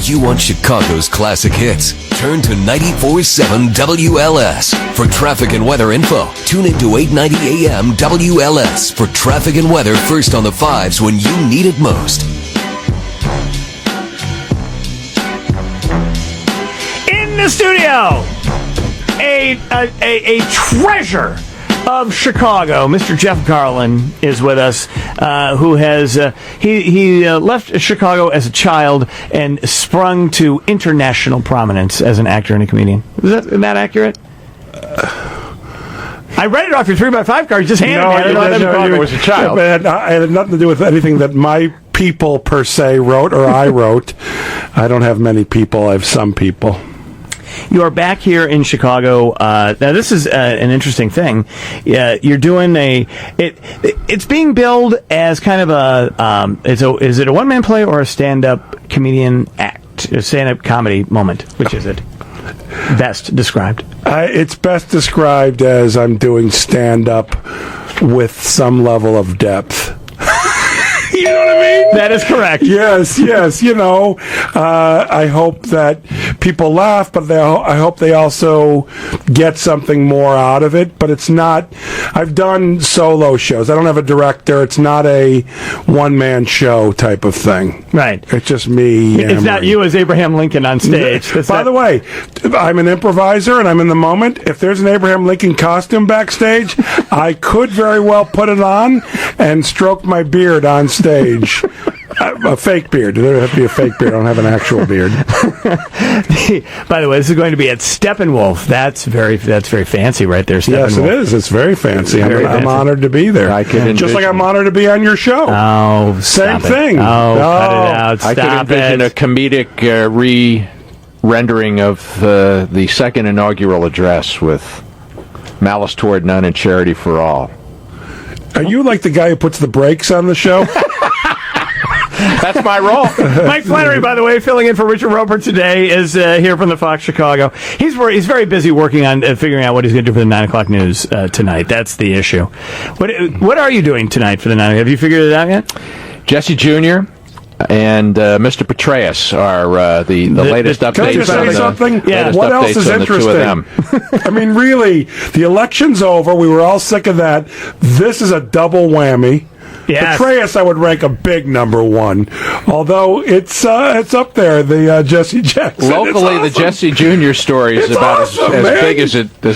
You want Chicago's classic hits? Turn to 94.7 WLS for traffic and weather info. Tune in to 890 AM WLS for traffic and weather first on the fives when you need it most. In the studio, a treasure of Chicago, Mr. Jeff Garlin is with us, who has he left Chicago as a child and sprung to international prominence as an actor and a comedian. Is that accurate? I read it off your 3x5 card. You just handed me. I didn't know was a child. It had nothing to do with anything that my people per se wrote or I wrote. I don't have many people. I have some people. You are back here in Chicago. Now, this is an interesting thing. You're doing it's being billed as kind of is it a one-man play or a stand-up comedian act, a stand-up comedy moment? Which is it? Best described? It's best described as I'm doing stand-up with some level of depth. You know what I mean? That is correct. Yes. I hope that people laugh, but I hope they also get something more out of it. But it's not. I've done solo shows. I don't have a director. It's not a one-man show type of thing. Right. It's just me. It's not you as Abraham Lincoln on stage. By the way, I'm an improviser and I'm in the moment. If there's an Abraham Lincoln costume backstage, I could very well put it on and stroke my beard on stage. A fake beard. There have to be a fake beard. I don't have an actual beard. By the way, this is going to be at Steppenwolf. That's very fancy right there, Steppenwolf. Yes, it is. It's very fancy. I'm honored to be there. Just like I'm honored to be on your show. Oh, same thing. Oh, cut it out. I could envision a comedic re-rendering of the second inaugural address with malice toward none and charity for all. Are you like the guy who puts the brakes on the show? That's my role. Mike Flannery, by the way, filling in for Richard Roper today, is here from the Fox Chicago. He's very busy working on figuring out what he's going to do for the 9 o'clock news tonight. That's the issue. What are you doing tonight for the 9 o'clock? Have you figured it out yet? Jesse Jr. and Mr. Petraeus are the latest updates. Can I just say something? Yeah. What else is interesting? I mean, really, the election's over. We were all sick of that. This is a double whammy. Yes. Petraeus, I would rank a big number one, although it's up there. The Jesse Jackson. Locally, the Jesse Jr. story is about awesome, as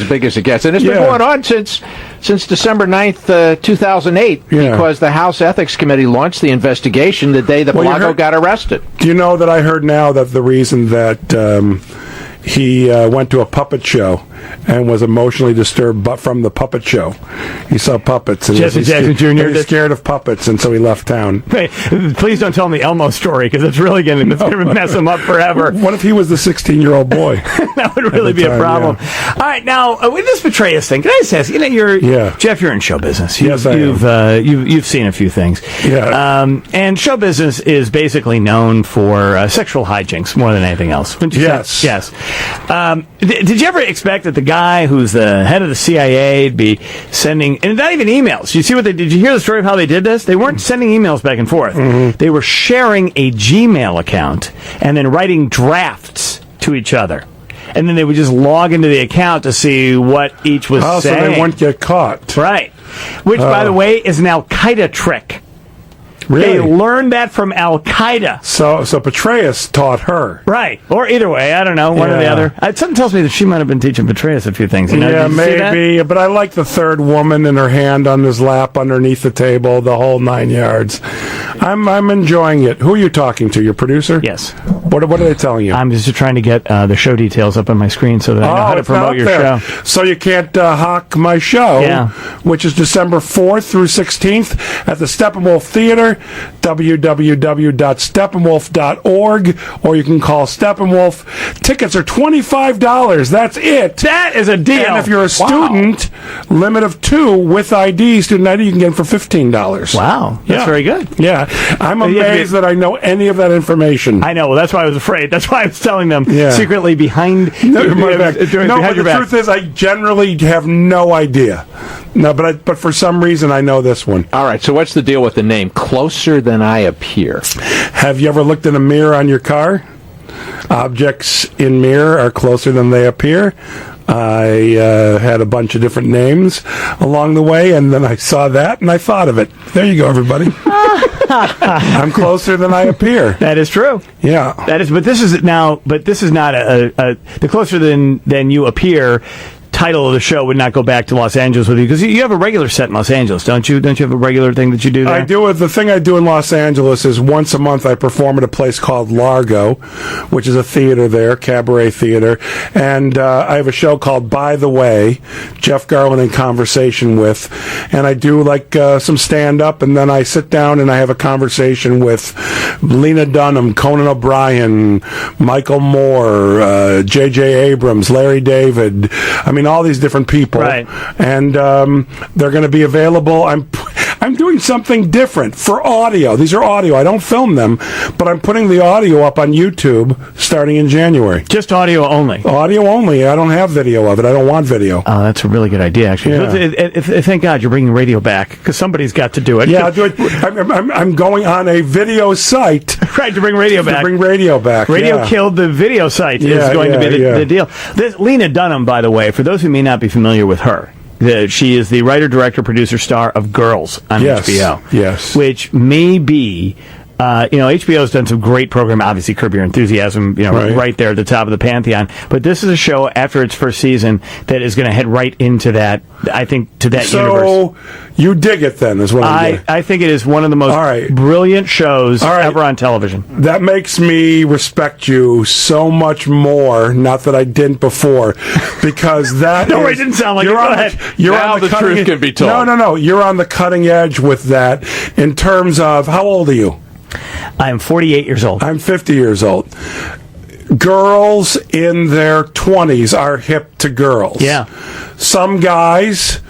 big as it gets, and it's been going on since December 9th, 2008, because the House Ethics Committee launched the investigation the day that Blanco got arrested. Do you know that I heard now that the reason that he went to a puppet show and was emotionally disturbed from the puppet show. He saw puppets. And Jesse Jackson Jr. He's scared of puppets, and so he left town. Hey, please don't tell him the Elmo story, because it's really going to mess him up forever. What if he was the 16-year-old boy? That would really be a problem. Yeah. All right, now, with this Petraeus thing, can I just ask, Jeff, you're in show business. Yes, I am. You've seen a few things. Yeah. And show business is basically known for sexual hijinks more than anything else. Yes. Yes. Did you ever expect that the guy who's the head of the CIA would be sending, and not even emails? Did you hear the story of how they did this? They weren't sending emails back and forth. Mm-hmm. They were sharing a Gmail account and then writing drafts to each other. And then they would just log into the account to see what each was saying. So they wouldn't get caught. Right. Which, by the way, is an Al-Qaeda trick. Really? They learned that from Al-Qaeda. So Petraeus taught her. Right. Or either way. I don't know. One or the other. Something tells me that she might have been teaching Petraeus a few things. Yeah, maybe. But I like the third woman in her hand on his lap underneath the table, the whole 9 yards. I'm enjoying it. Who are you talking to? Your producer? Yes. What are they telling you? I'm just trying to get the show details up on my screen so that I know how to promote your show. So you can't hawk my show, which is December 4th through 16th at the Steppenwolf Theater, www.steppenwolf.org, or you can call Steppenwolf. Tickets are $25. That's it. That is a deal. And if you're a student, limit of 2 with ID, student ID, you can get them for $15. Wow. That's very good. Yeah. I'm amazed that I know any of that information. I know. Well, that's why I was afraid. That's why I was telling them secretly behind my back. But the truth is, I generally have no idea. No, but for some reason, I know this one. All right, so what's the deal with the name? Closer Than I Appear. Have you ever looked in a mirror on your car? Objects in mirror are closer than they appear. I had a bunch of different names along the way, and then I saw that, and I thought of it. There you go, everybody. I'm closer than I appear. That is true. Yeah. That is, but this is not the closer than you appear title of the show would not go back to Los Angeles with you, because you have a regular set in Los Angeles, don't you? Don't you have a regular thing that you do there? I do. The thing I do in Los Angeles is once a month I perform at a place called Largo, which is a theater there, cabaret theater, and I have a show called By the Way, Jeff Garlin in conversation with, and I do like some stand-up, and then I sit down and I have a conversation with Lena Dunham, Conan O'Brien, Michael Moore, J.J. Abrams, Larry David. I mean, all these different people, right? And they're going to be available. I'm doing something different for audio. These are audio. I don't film them, but I'm putting the audio up on YouTube starting in January. Just audio only. Audio only. I don't have video of it. I don't want video. Oh, that's a really good idea, actually. Yeah. Thank God you're bringing radio back, because somebody's got to do it. Yeah, I'll do it. I'm going on a video site. Right, to bring radio back. To bring radio back. Radio killed the video site is going to be the deal. Lena Dunham, by the way, for those who may not be familiar with her, she is the writer, director, producer, star of Girls on HBO. Yes. Which may be, HBO's done some great programming. Obviously, Curb Your Enthusiasm, right there at the top of the pantheon. But this is a show after its first season that is going to head right into that. I think to that universe. So you dig it then, is what I think it is one of the most brilliant shows ever on television. That makes me respect you so much more. Not that I didn't before, because that no, it didn't sound like it. Go ahead. You're now on the truth can be told. No. You're on the cutting edge with that in terms of, how old are you? I'm 48 years old. I'm 50 years old. Girls in their 20s are hip to girls. Yeah. Some guys,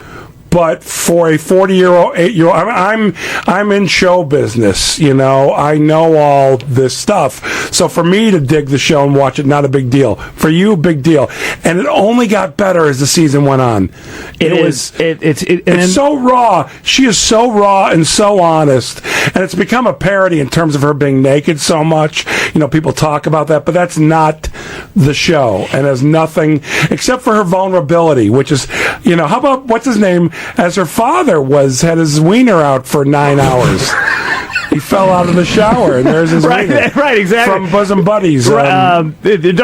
but for a 40-year-old, 8-year-old, I'm in show business, I know all this stuff. So for me to dig the show and watch it, not a big deal. For you, big deal. And it only got better as the season went on. It's so raw. She is so raw and so honest. And it's become a parody in terms of her being naked so much. People talk about that, but that's not the show. And has nothing, except for her vulnerability, which is, how about, what's his name? As her father had his wiener out for 9 hours. He fell out of the shower, and there's his wiener. Right, exactly. From Bosom Buddies. Don't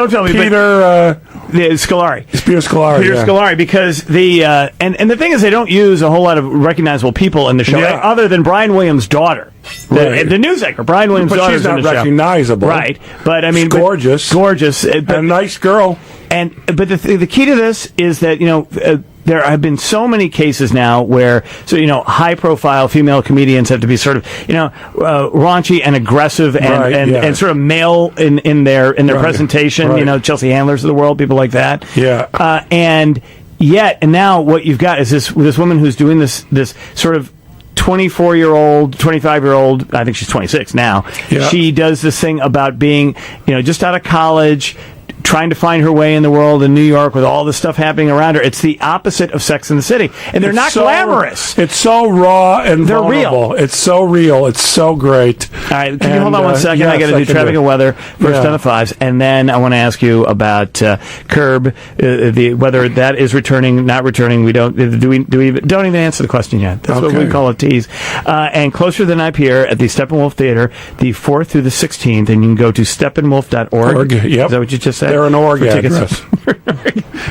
tell me. Peter Scolari. It's Peter Scolari. Peter Scolari, because and the thing is, they don't use a whole lot of recognizable people in the show, other than Brian Williams' daughter. The news anchor, Brian Williams' daughter. But she's not recognizable. Right. But, I mean... Gorgeous. And a nice girl. But the key to this is that, there have been so many cases now where, high-profile female comedians have to be sort of, raunchy and aggressive and sort of male in their presentation. Right. Chelsea Handlers of the world, people like that. Yeah. And now what you've got is this woman who's doing this sort of 24-year-old, 25-year-old, I think she's 26 now. Yeah. She does this thing about being, just out of college, trying to find her way in the world in New York with all this stuff happening around her. It's the opposite of Sex and the City. And they're not glamorous. It's so raw and they're vulnerable. Real. It's so real. It's so great. All right, can you hold on one second? I got to do traffic and weather first on the fives. And then I want to ask you about Curb, whether that is returning, not returning. We don't even answer the question yet. That's what we call a tease. And Closer Than I Appear at the Steppenwolf Theater, the 4th through the 16th. And you can go to steppenwolf.org. Yep. Is that what you just said? They're an org address.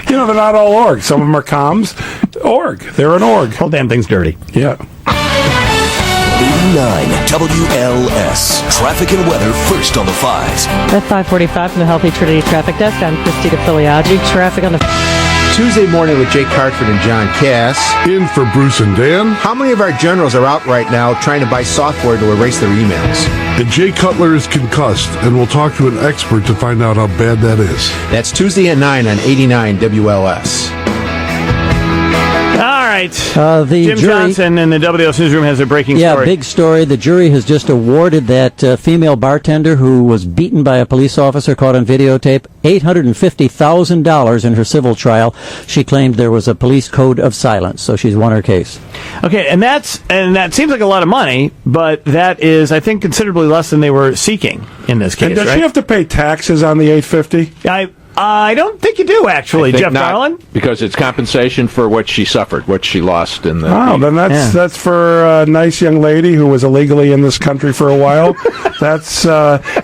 They're not all org. Some of them are comms. Org. They're an org. Whole damn thing's dirty. Yeah. 89 WLS. Traffic and weather first on the fives. At 5:45 from the Healthy Trinity Traffic Desk, I'm Christina Filiaggi. Traffic on the... Tuesday morning with Jake Hartford and John Cass. In for Bruce and Dan. How many of our generals are out right now trying to buy software to erase their emails? And Jay Cutler is concussed, and we'll talk to an expert to find out how bad that is. That's Tuesday at 9 on 89 WLS. All right, right. The Jim jury, Johnson in the WLS newsroom has a breaking yeah, story. big story. The jury has just awarded that female bartender who was beaten by a police officer caught on videotape $850,000 in her civil trial. She claimed there was a police code of silence, so she's won her case. Okay, and that seems like a lot of money, but that is, I think, considerably less than they were seeking in this case. And does right? she have to pay taxes on the $850,000? I don't think you do, actually, Jeff Garlin. Because it's compensation for what she suffered, what she lost in the... Oh, then that's for a nice young lady who was illegally in this country for a while.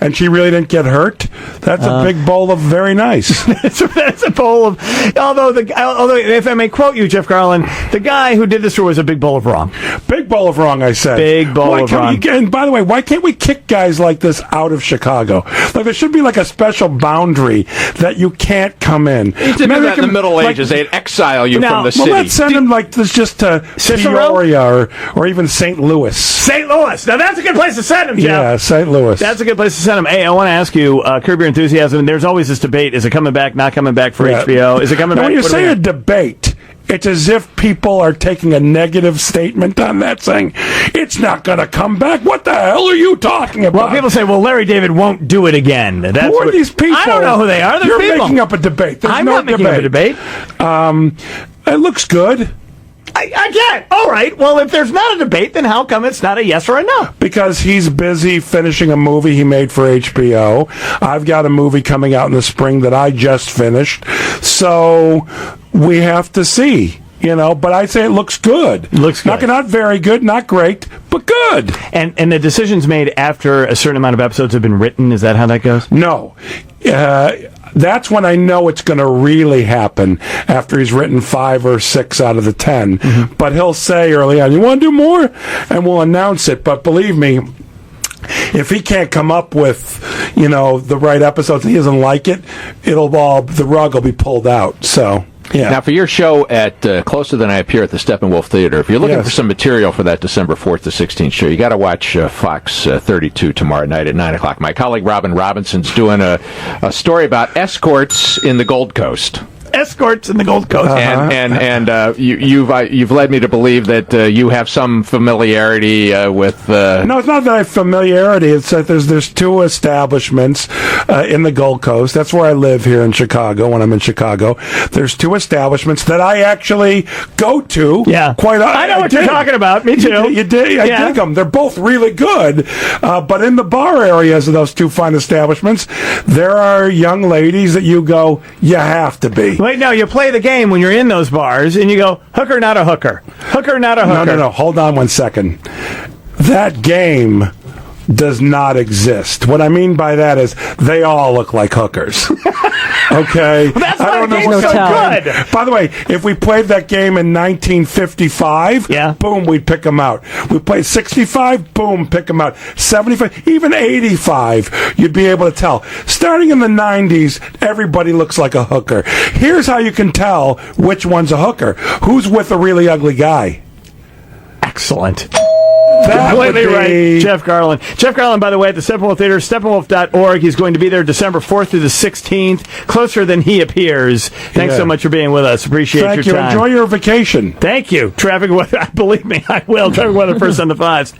And she really didn't get hurt. That's a big bowl of very nice. That's a bowl of... Although, if I may quote you, Jeff Garlin, the guy who did this was a big bowl of wrong. Big bowl of wrong, I said. Big bowl of wrong. And by the way, why can't we kick guys like this out of Chicago? Like, there should be like a special boundary that you can't come in. They did that in the Middle Ages. They'd exile you from the city. Well, let's send them like this just to Peoria or even St. Louis. St. Louis. Now, that's a good place to send them, Jeff. Yeah, St. Louis. That's a good place to send them. Hey, I want to ask you, Curb Your Enthusiasm, there's always this debate. Is it coming back, not coming back for HBO? Is it coming back? When you say a debate, it's as if people are taking a negative statement on that, saying, it's not going to come back. What the hell are you talking about? Well, people say, well, Larry David won't do it again. Who are these people? I don't know who they are. They're You're people. making up a debate. There's I'm no not making up a debate. It looks good. I get. All right. Well, if there's not a debate, then how come it's not a yes or a no? Because he's busy finishing a movie he made for HBO. I've got a movie coming out in the spring that I just finished. So we have to see. But I'd say it looks good. Looks good. Not very good, not great, but good. And the decision's made after a certain amount of episodes have been written? Is that how that goes? No. That's when I know it's going to really happen, after he's written 5 or 6 out of the 10. Mm-hmm. But he'll say early on, you want to do more? And we'll announce it. But believe me, if he can't come up with, the right episodes, he doesn't like it, the rug will be pulled out. So... yeah. Now, for your show at Closer Than I Appear at the Steppenwolf Theater, if you're looking for some material for that December 4th to 16th show, you got to watch Fox 32 tomorrow night at 9 o'clock. My colleague Robin Robinson's doing a story about escorts in the Gold Coast. Escorts in the Gold Coast. And you've led me to believe that you have some familiarity with... No, it's not that I have familiarity. It's that there's 2 establishments in the Gold Coast. That's where I live here in Chicago, when I'm in Chicago. There's 2 establishments that I actually go to. Yeah. I know what you're talking about. Me too. You did? I dig them. They're both really good. But in the bar areas of those 2 fine establishments, there are young ladies that you go, you have to be. Wait, no, you play the game when you're in those bars, and you go, hooker, not a hooker. Hooker, not a hooker. No. Hold on one second. That game does not exist. What I mean by that is they all look like hookers. Okay? Well, that's I don't know what's so good. good. By the way, if we played that game in 1955, boom, we'd pick them out. We played 65, boom, pick them out. 75, even 85, you'd be able to tell. Starting in the 90s, everybody looks like a hooker. Here's how you can tell which one's a hooker. Who's with a really ugly guy? Excellent. That completely would be... right, Jeff Garlin. Jeff Garlin, by the way, at the Steppenwolf Theater, steppenwolf.org. He's going to be there December 4th through the 16th, Closer Than He Appears. Thanks so much for being with us. Appreciate your time. Thank you. Enjoy your vacation. Thank you. Traffic weather, believe me, I will. Traffic weather first on the 5s.